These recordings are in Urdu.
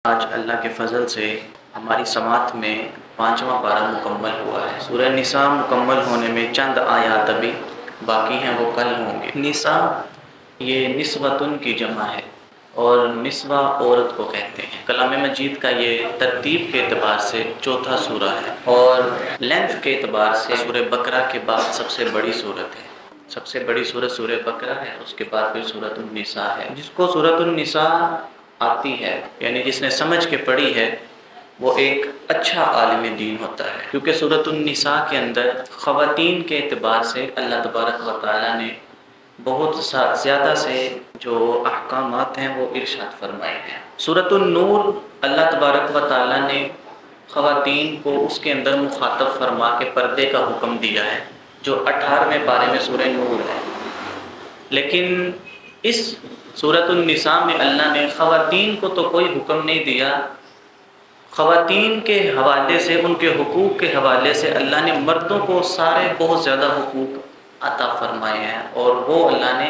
آج اللہ کے فضل سے ہماری سماعت میں 5واں پارہ مکمل ہوا ہے۔ سورہ نساء مکمل ہونے میں چند آیات ابھی باقی ہیں، وہ کل ہوں گے۔ نساء یہ نسوتن کی جمع ہے اور نسوہ عورت کو کہتے ہیں۔ کلام مجید کا یہ ترتیب کے اعتبار سے چوتھا سورہ ہے اور لینتھ کے اعتبار سے سورہ بقرہ کے بعد سب سے بڑی سورت ہے۔ سب سے بڑی سورت سورہ بقرہ ہے، اس کے بعد پھر سورۃ النساء ہے۔ جس کو سورۃ النساء آتی ہے، یعنی جس نے سمجھ کے پڑھی ہے، وہ ایک اچھا عالم دین ہوتا ہے، کیونکہ سورۃ النساء کے اندر خواتین کے اعتبار سے اللہ تبارک و تعالیٰ نے بہت زیادہ سے جو احکامات ہیں وہ ارشاد فرمائے ہیں۔ سورۃ النور اللہ تبارک و تعالیٰ نے خواتین کو اس کے اندر مخاطب فرما کے پردے کا حکم دیا ہے، جو 18ویں پارے میں سورہ نور ہے۔ لیکن اس سورۃ النساء میں اللہ نے خواتین کو تو کوئی حکم نہیں دیا، خواتین کے حوالے سے، ان کے حقوق کے حوالے سے اللہ نے مردوں کو سارے بہت زیادہ حقوق عطا فرمائے ہیں، اور وہ اللہ نے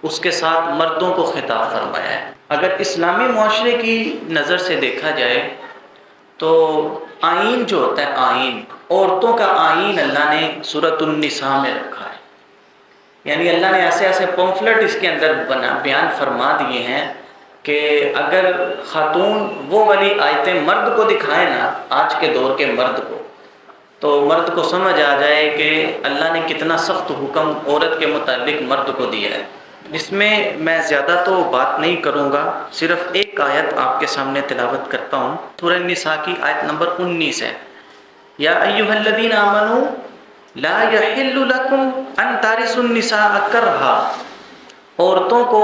اس کے ساتھ مردوں کو خطاب فرمایا ہے۔ اگر اسلامی معاشرے کی نظر سے دیکھا جائے تو آئین جو ہوتا ہے، آئین، عورتوں کا آئین اللہ نے سورۃ النساء میں رکھا ہے۔ یعنی اللہ نے ایسے ایسے پمفلٹ اس کے اندر بیان فرما دیے ہیں کہ اگر خاتون وہ والی آیتیں مرد کو دکھائیں نا، آج کے دور کے مرد کو، تو مرد کو سمجھ آ جائے کہ اللہ نے کتنا سخت حکم عورت کے متعلق مرد کو دیا ہے۔ اس میں میں زیادہ تو بات نہیں کروں گا، صرف ایک آیت آپ کے سامنے تلاوت کرتا ہوں۔ سورہ نساء کی آیت نمبر 19 ہے، یا ایھا الذین آمنوا لا یحل لکم ان ترثوا النساء کرہا، عورتوں کو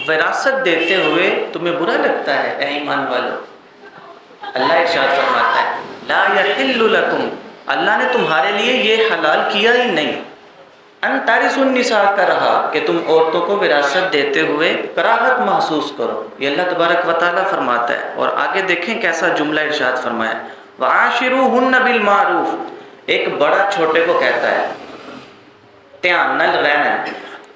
وراثت دیتے ہوئے تمہیں برا لگتا ہے اے ایمان والو؟ اللہ ارشاد فرماتا ہے لا یحل لکم، اللہ نے تمہارے لیے یہ حلال کیا ہی نہیں، ان ترثوا النساء کرہا، کہ تم عورتوں کو وراثت دیتے ہوئے کراہت محسوس کرو۔ یہ اللہ تبارک و تعالیٰ فرماتا ہے، اور آگے دیکھیں کیسا جملہ ارشاد فرمایا، وعاشروہن بالمعروف، ایک بڑا چھوٹے کو کہتا ہے دھیان نہ رہنا،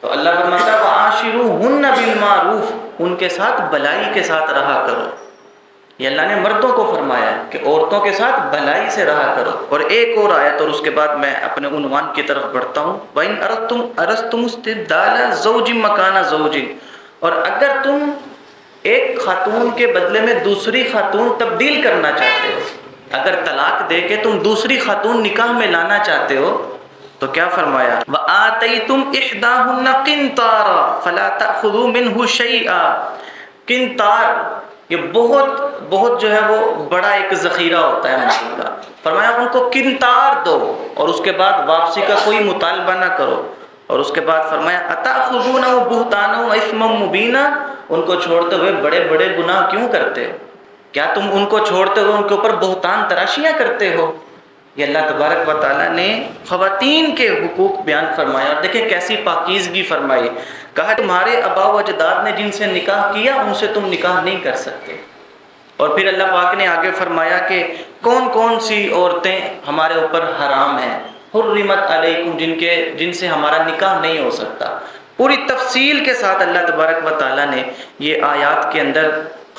تو اللہ فرماتا ہے وعاشروہن بالمعروف، ان کے ساتھ بھلائی کے ساتھ رہا کرو۔ یہ اللہ نے مردوں کو فرمایا ہے کہ عورتوں کے ساتھ بھلائی سے رہا کرو۔ اور ایک اور آیت، اور اس کے بعد میں اپنے عنوان کی طرف بڑھتا ہوں، وَإِنْ أَرَدْتُمُ اسْتِبْدَالَ زَوْجٍ مَّكَانَ زَوْجٍ، اور اگر تم ایک خاتون کے بدلے میں دوسری خاتون تبدیل کرنا چاہتے ہو، اگر طلاق دے کے تم دوسری خاتون نکاح میں لانا چاہتے ہو، تو کیا فرمایا، وَآتَيْتُمْ إِحْدَاهُنَّ قِنْطَارًا فَلَا تَأْخُذُوا مِنْهُ شَيْئًا، قنطار یہ بہت جو ہے وہ بڑا ایک ذخیرہ ہوتا ہے مال کا، فرمایا ان کو قنطار دو، اور اس کے بعد واپسی کا کوئی مطالبہ نہ کرو، اور اس کے بعد فرمایا أَتَأْخُذُونَهُ بُهْتَانًا وَإِثْمًا مُبِينًا، ان کو چھوڑتے ہوئے بڑے بڑے گناہ کیوں کرتے ہو؟ کیا تم ان کو چھوڑتے ہوئے ان کے اوپر بہتان تراشیاں کرتے ہو؟ یہ اللہ تبارک و تعالیٰ نے خواتین کے حقوق بیان فرمایا، اور دیکھیں کیسی پاکیزگی فرمائی، کہا تمہارے آباء و اجداد نے جن سے نکاح کیا ان سے تم نکاح نہیں کر سکتے۔ اور پھر اللہ پاک نے آگے فرمایا کہ کون کون سی عورتیں ہمارے اوپر حرام ہیں، حرمت علیکم، جن سے ہمارا نکاح نہیں ہو سکتا۔ پوری تفصیل کے ساتھ اللہ تبارک و تعالیٰ نے یہ آیات کے اندر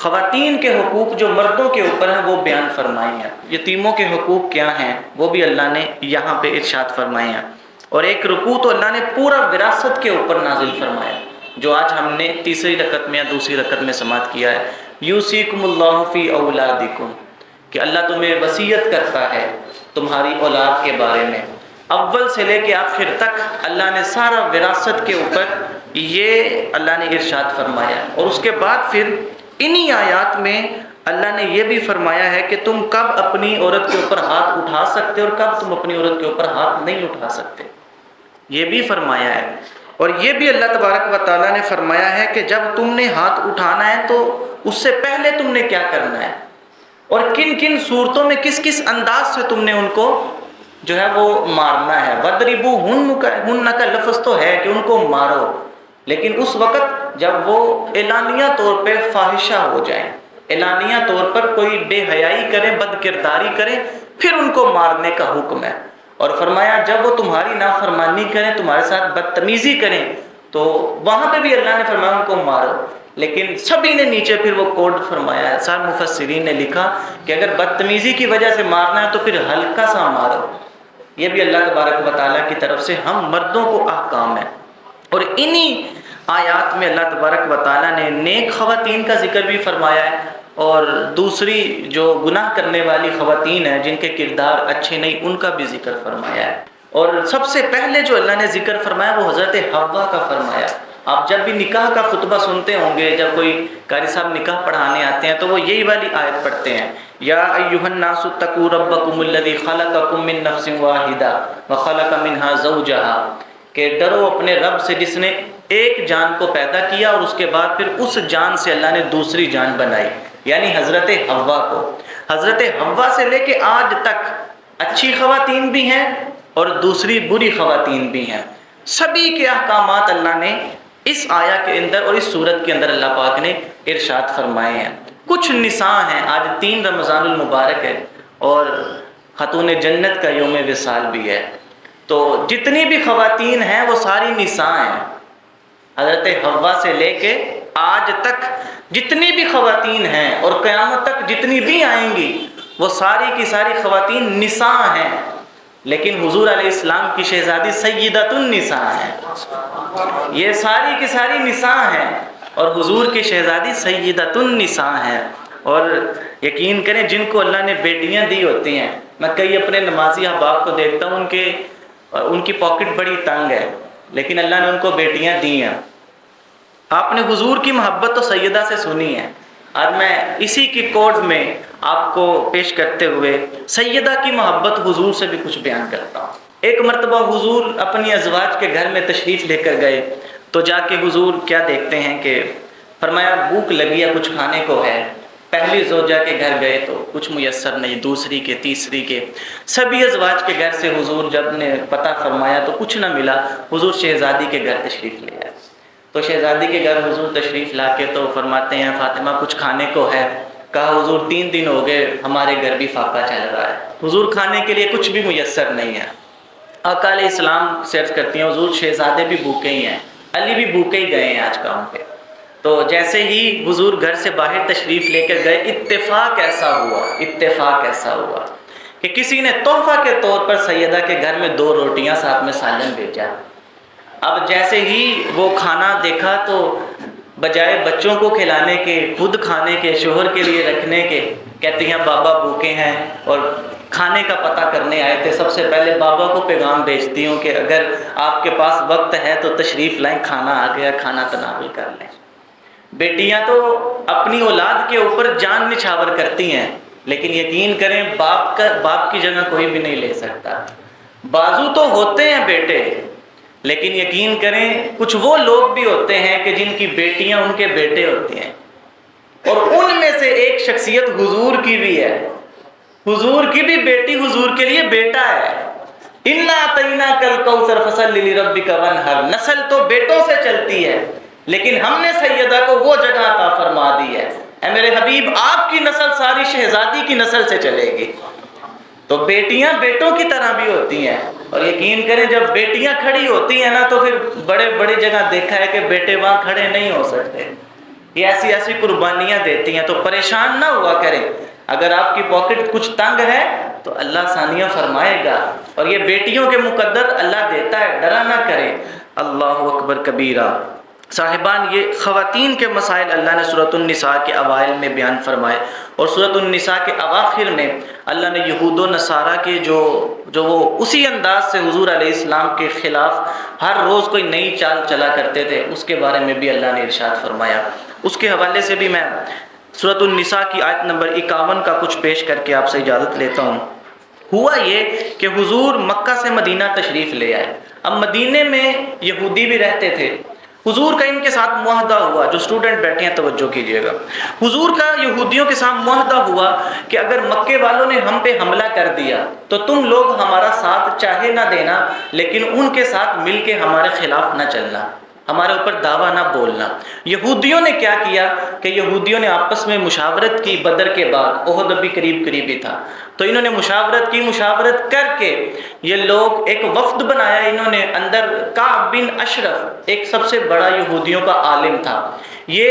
خواتین کے حقوق جو مردوں کے اوپر ہیں وہ بیان فرمائے ہیں۔ یتیموں کے حقوق کیا ہیں وہ بھی اللہ نے یہاں پہ ارشاد فرمائے ہیں، اور ایک رکوع تو اللہ نے پورا وراثت کے اوپر نازل فرمایا، جو آج ہم نے تیسری رکعت میں یا دوسری رکعت میں سماعت کیا ہے، یوصیکم اللہ فی اولادکم، کہ اللہ تمہیں وصیت کرتا ہے تمہاری اولاد کے بارے میں، اول سے لے کے آخر تک اللہ نے سارا وراثت کے اوپر یہ اللہ نے ارشاد فرمایا ہے۔ اور اس کے بعد پھر انہی آیات میں اللہ نے یہ بھی فرمایا ہے کہ تم کب اپنی عورت کے اوپر ہاتھ اٹھا سکتے اور کب تم اپنی عورت کے اوپر ہاتھ نہیں اٹھا سکتے، یہ بھی فرمایا ہے۔ اور یہ بھی اللہ تبارک و تعالیٰ نے فرمایا ہے کہ جب تم نے ہاتھ اٹھانا ہے تو اس سے پہلے تم نے کیا کرنا ہے، اور کن کن صورتوں میں کس کس انداز سے تم نے ان کو جو ہے وہ مارنا ہے۔ وَضْرِبُوهُنَّ کا لفظ تو ہے کہ ان کو مارو، لیکن اس وقت جب وہ اعلانیہ طور پہ فاحشہ ہو جائیں، اعلانیہ طور پر کوئی بے حیائی کریں، بد کرداری کریں، پھر ان کو مارنے کا حکم ہے۔ اور فرمایا جب وہ تمہاری نافرمانی کریں، تمہارے ساتھ بدتمیزی کریں، تو وہاں پہ بھی اللہ نے فرمایا ان کو مارو، لیکن سبھی نے نیچے پھر وہ کوڈ فرمایا ہے، سارے مفسرین نے لکھا کہ اگر بدتمیزی کی وجہ سے مارنا ہے تو پھر ہلکا سا مارو۔ یہ بھی اللہ تبارک و تعالیٰ کی طرف سے ہم مردوں کو احکام ہے۔ اور انہی آیات میں اللہ تبارک و تعالیٰ نے نیک خواتین کا ذکر بھی فرمایا ہے، اور دوسری جو گناہ کرنے والی خواتین ہیں جن کے کردار اچھے نہیں، ان کا بھی ذکر فرمایا ہے۔ اور سب سے پہلے جو اللہ نے ذکر فرمایا وہ حضرت حوا کا فرمایا۔ آپ جب بھی نکاح کا خطبہ سنتے ہوں گے، جب کوئی قاری صاحب نکاح پڑھانے آتے ہیں تو وہ یہی والی آیت پڑھتے ہیں، یا ایھا الناس اتقوا ربکم الذی خلقکم من نفس واحدہ وخلق منها زوجہا، کہ ڈرو اپنے رب سے جس نے ایک جان کو پیدا کیا اور اس کے بعد پھر اس جان سے اللہ نے دوسری جان بنائی، یعنی حضرت حوا کو۔ حضرت حوا سے لے کے آج تک اچھی خواتین بھی ہیں اور دوسری بری خواتین بھی ہیں، سبھی کے احکامات اللہ نے اس آیا کے اندر اور اس صورت کے اندر اللہ پاک نے ارشاد فرمائے ہیں۔ کچھ نساء ہیں، آج 3 رمضان المبارک ہے اور خاتون جنت کا یوم وصال بھی ہے، تو جتنی بھی خواتین ہیں وہ ساری نساء ہیں۔ حضرت حوا سے لے کے آج تک جتنی بھی خواتین ہیں اور قیامت تک جتنی بھی آئیں گی وہ ساری کی ساری خواتین نساء ہیں، لیکن حضور علیہ السلام کی شہزادی سیدۃ النساء ہیں۔ یہ ساری کی ساری نساء ہیں اور حضور کی شہزادی سیدۃ النساء ہیں۔ اور یقین کریں جن کو اللہ نے بیٹیاں دی ہوتی ہیں، میں کئی اپنے نمازی احباب کو دیکھتا ہوں ان کی پاکٹ بڑی تنگ ہے، لیکن اللہ نے ان کو بیٹیاں دی ہیں۔ آپ نے حضور کی محبت تو سیدہ سے سنی ہے، اور میں اسی کی کوڈ میں آپ کو پیش کرتے ہوئے سیدہ کی محبت حضور سے بھی کچھ بیان کرتا ہوں۔ ایک مرتبہ حضور اپنی ازواج کے گھر میں تشریف لے کر گئے تو جا کے حضور کیا دیکھتے ہیں کہ فرمایا بھوک لگی ہے، کچھ کھانے کو ہے۔ پہلی زوجہ کے گھر گئے تو کچھ میسر نہیں، دوسری کے، تیسری کے، سبھی ازواج کے گھر سے حضور جب نے پتہ فرمایا تو کچھ نہ ملا، حضور شہزادی کے گھر تشریف لے آئے۔ تو شہزادی کے گھر حضور تشریف لا کے تو فرماتے ہیں فاطمہ کچھ کھانے کو ہے؟ کہا حضور 3 دن ہو گئے ہمارے گھر بھی فاقہ چل رہا ہے، حضور کھانے کے لیے کچھ بھی میسر نہیں ہے۔ آقا علیہ السلام سے عرض کرتی ہیں حضور شہزادے بھی بھوکے ہی ہیں، علی بھی بھوکے ہی گئے ہیں آج کام پہ۔ تو جیسے ہی حضور گھر سے باہر تشریف لے کر گئے، اتفاق ایسا ہوا کہ کسی نے تحفہ کے طور پر سیدہ کے گھر میں 2 روٹیاں ساتھ میں سالن بھیجا۔ اب جیسے ہی وہ کھانا دیکھا تو بجائے بچوں کو کھلانے کے، خود کھانے کے، شوہر کے لیے رکھنے کے، کہتی ہیں بابا بھوکے ہیں اور کھانے کا پتہ کرنے آئے تھے، سب سے پہلے بابا کو پیغام بھیجتی ہوں کہ اگر آپ کے پاس وقت ہے تو تشریف لائیں، کھانا آ گیا، کھانا تناول کر لیں۔ بیٹیاں تو اپنی اولاد کے اوپر جان نچھاور کرتی ہیں، لیکن یقین کریں باپ کی جگہ کوئی بھی نہیں لے سکتا۔ بازو تو ہوتے ہیں بیٹے، لیکن یقین کریں کچھ وہ لوگ بھی ہوتے ہیں کہ جن کی بیٹیاں ان کے بیٹے ہوتے ہیں، اور ان میں سے ایک شخصیت حضور کی بھی ہے۔ حضور کی بھی بیٹی حضور کے لیے بیٹا ہے۔ اِنَّا أَعْطَيْنَاكَ الْكَوْثَرَ فَصَلِّ لِرَبِّكَ وَانْحَرْ، نسل تو بیٹوں سے چلتی ہے، لیکن ہم نے سیدہ کو وہ جگہ عطا فرما دی ہے، اے میرے حبیب آپ کی نسل ساری شہزادی کی نسل سے چلے گی۔ تو بیٹیاں بیٹوں کی طرح بھی ہوتی ہیں، اور یقین کریں جب بیٹیاں کھڑی ہوتی ہیں نا تو پھر بڑی جگہ دیکھا ہے کہ بیٹے وہاں کھڑے نہیں ہو سکتے، یہ ایسی قربانیاں دیتی ہیں۔ تو پریشان نہ ہوا کریں، اگر آپ کی پاکٹ کچھ تنگ ہے تو اللہ ثانیہ فرمائے گا، اور یہ بیٹیوں کے مقدر اللہ دیتا ہے، ڈرا نہ کریں۔ اللہ اکبر کبیرہ۔ صاحبان یہ خواتین کے مسائل اللہ نے سورۃ النساء کے اوائل میں بیان فرمائے، اور سورۃ النساء کے اواخر میں اللہ نے یہود و نصارہ کے جو وہ اسی انداز سے حضور علیہ السلام کے خلاف ہر روز کوئی نئی چال چلا کرتے تھے، اس کے بارے میں بھی اللہ نے ارشاد فرمایا۔ اس کے حوالے سے بھی میں سورۃ النساء کی آیت نمبر 51 کا کچھ پیش کر کے آپ سے اجازت لیتا ہوں۔ ہوا یہ کہ حضور مکہ سے مدینہ تشریف لے آئے۔ اب مدینے میں یہودی بھی رہتے تھے، حضور کا ان کے ساتھ معاہدہ ہوا، جو اسٹوڈنٹ بیٹھے ہیں توجہ کیجیے گا، حضور کا یہودیوں کے ساتھ معاہدہ ہوا کہ اگر مکے والوں نے ہم پہ حملہ کر دیا تو تم لوگ ہمارا ساتھ چاہے نہ دینا، لیکن ان کے ساتھ مل کے ہمارے خلاف نہ چلنا۔ ہمارے اوپر دعویٰ نہ بولنا۔ یہودیوں نے کیا کیا کہ یہودیوں نے آپس میں مشاورت کی بدر کے بعد، احد ابھی قریب قریب ہی تھا، تو انہوں نے مشاورت کی، مشاورت کر کے یہ لوگ ایک وفد بنایا انہوں نے، اندر کعب بن اشرف ایک سب سے بڑا یہودیوں کا عالم تھا، یہ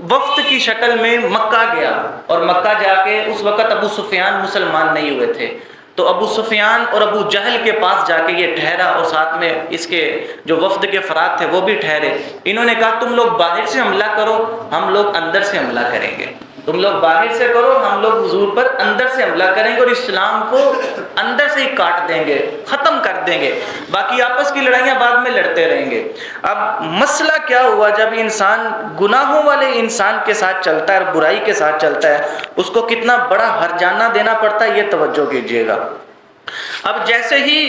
وفد کی شکل میں مکہ گیا، اور مکہ جا کے اس وقت ابو سفیان مسلمان نہیں ہوئے تھے، تو ابو سفیان اور ابو جہل کے پاس جا کے یہ ٹھہرا، اور ساتھ میں اس کے جو وفد کے افراد تھے وہ بھی ٹھہرے۔ انہوں نے کہا تم لوگ باہر سے حملہ کرو، ہم لوگ اندر سے حملہ کریں گے، تم لوگ باہر سے کرو، ہم لوگ حضور پر اندر سے حملہ کریں گے، اور اسلام کو اندر سے ہی کاٹ دیں گے، ختم کر دیں گے، باقی آپس کی لڑائیاں بعد میں لڑتے رہیں گے۔ اب مسئلہ کیا ہوا، جب انسان گناہوں والے انسان کے ساتھ چلتا ہے اور برائی کے ساتھ چلتا ہے، اس کو کتنا بڑا ہرجانہ دینا پڑتا ہے، یہ توجہ کیجیے گا۔ اب جیسے ہی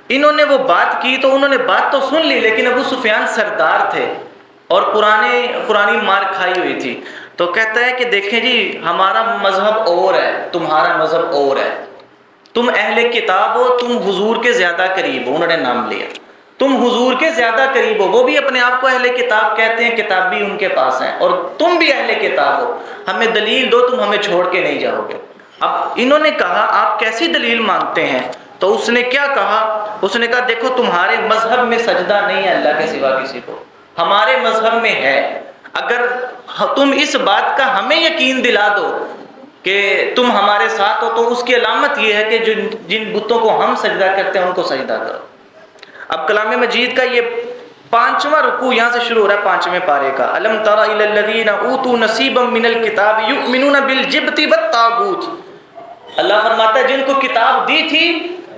انہوں نے وہ بات کی تو انہوں نے بات تو سن لی، لیکن ابو سفیان سردار تھے اور پرانی مار کھائی ہوئی تھی، تو کہتا ہے کہ دیکھیں جی ہمارا مذہب اور ہے، تمہارا مذہب اور ہے، تم اہل کتاب ہو، تم حضور کے زیادہ قریب ہو، انہوں نے نام لیا، تم حضور کے زیادہ قریب ہو، وہ بھی اپنے آپ کو اہل کتاب کہتے ہیں، کتاب بھی ان کے پاس ہیں، اور تم بھی اہل کتاب ہو، ہمیں دلیل دو، تم ہمیں چھوڑ کے نہیں جاؤ گے۔ اب انہوں نے کہا آپ کیسی دلیل مانگتے ہیں؟ تو اس نے کیا کہا، اس نے کہا دیکھو تمہارے مذہب میں سجدہ نہیں ہے اللہ کے سوا کسی کو، ہمارے مذہب میں ہے، اگر تم اس بات کا ہمیں یقین دلا دو کہ تم ہمارے ساتھ ہو، تو اس کی علامت یہ ہے کہ جن بتوں کو ہم سجدہ کرتے ہیں ان کو سجدہ کرو۔ اب کلام مجید کا یہ 5واں رکوع یہاں سے شروع ہو رہا ہے 5ویں پارے کا، الم تر الی الذین اوتوا نصیبا من الکتاب یؤمنون بالجبت والطاغوت۔ اللہ فرماتا ہے جن کو کتاب دی تھی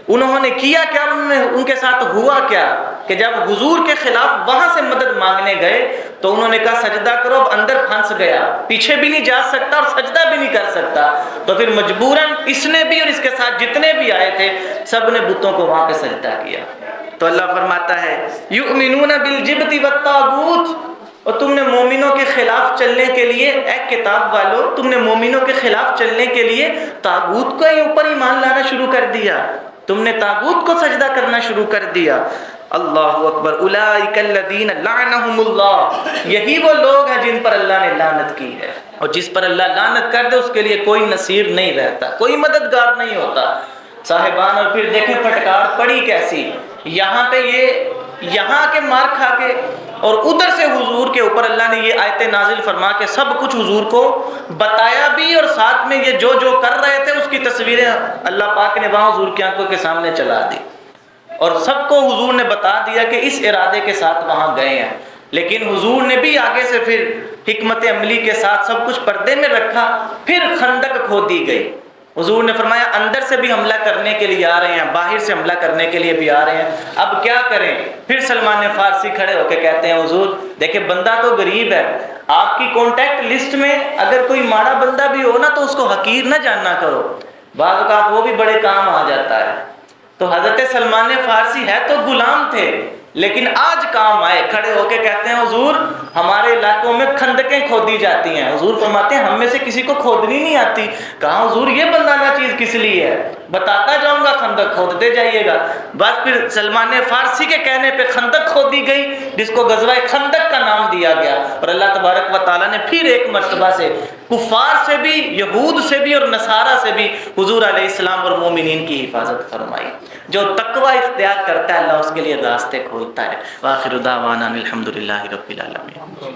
انہوں نے کیا کیا، ان کے ساتھ ہوا کیا کہ جب حضور کے خلاف وہاں سے مدد مانگنے گئے تو انہوں نے کہا سجدہ کرو، اب اندر پھنس گیا، پیچھے بھی نہیں جا سکتا اور سجدہ بھی نہیں کر سکتا، تو پھر مجبوراً اس نے بھی اور اس کے ساتھ جتنے بھی آئے تھے سب نے بتوں کو وہاں پہ سجدہ کیا۔ تو اللہ فرماتا ہے یؤمنون بالجبت والطاغوت، اور تم نے مومنوں کے خلاف چلنے کے لیے، اے کتاب والو تم نے مومنوں کے خلاف چلنے کے لیے طاغوت کے اوپر ایمان لانا شروع کر دیا، تم نے طاغوت کو سجدہ کرنا شروع کر دیا۔ اللہ اکبر، اولئک الذین لعنہم اللہ، یہی وہ لوگ ہیں جن پر اللہ نے لعنت کی ہے، اور جس پر اللہ لعنت کر دے اس کے لیے کوئی نصیر نہیں رہتا، کوئی مددگار نہیں ہوتا صاحبان۔ اور پھر دیکھیں پھٹکار پڑی کیسی، یہاں پہ یہ یہاں کے مار کھا کے، اور ادھر سے حضور کے اوپر اللہ نے یہ آیتیں نازل فرما کے سب کچھ حضور کو بتایا بھی، اور ساتھ میں یہ جو کر رہے تھے اس کی تصویریں اللہ پاک نے وہاں حضور کی آنکھوں کے سامنے چلا دی، اور سب کو حضور نے بتا دیا کہ اس ارادے کے ساتھ وہاں گئے ہیں۔ لیکن حضور نے بھی آگے سے پھر حکمت عملی کے ساتھ سب کچھ پردے میں رکھا، پھر خندق کھودی گئی۔ حضور نے فرمایا اندر سے بھی حملہ کرنے کے لیے آ رہے ہیں، باہر سے حملہ کرنے کے لیے بھی آ رہے ہیں، اب کیا کریں؟ پھر سلمان فارسی کھڑے ہو کے کہتے ہیں حضور دیکھیں بندہ تو غریب ہے، آپ کی کانٹیکٹ لسٹ میں اگر کوئی ماڑا بندہ بھی ہو نا تو اس کو حقیر نہ جاننا کرو، بعض اوقات وہ بھی بڑے کام آ جاتا ہے۔ تو حضرت سلمان فارسی ہے تو غلام تھے لیکن آج کام آئے، کھڑے ہو کے کہتے ہیں حضور ہمارے علاقوں میں خندقیں کھودی جاتی ہیں، حضور فرماتے ہیں ہم میں سے کسی کو کھودنی نہیں آتی۔ کہا حضور یہ بندانہ چیز کس لیے ہے؟ بتاتا جاؤں گا، خندق کھودتے جائیے گا۔ بس پھر سلمان فارسی کے کہنے پہ خندق کھودی گئی جس کو غزوہ خندق کا نام دیا گیا، اور اللہ تبارک و تعالیٰ نے پھر ایک مرتبہ سے کفار سے بھی، یہود سے بھی اور نصارہ سے بھی حضور علیہ السلام اور مومنین کی حفاظت فرمائی۔ جو تقوی اختیار کرتا ہے اللہ اس کے لیے راستے کھولتا ہے۔ وآخر دعوانا الحمدللہ رب العالمین۔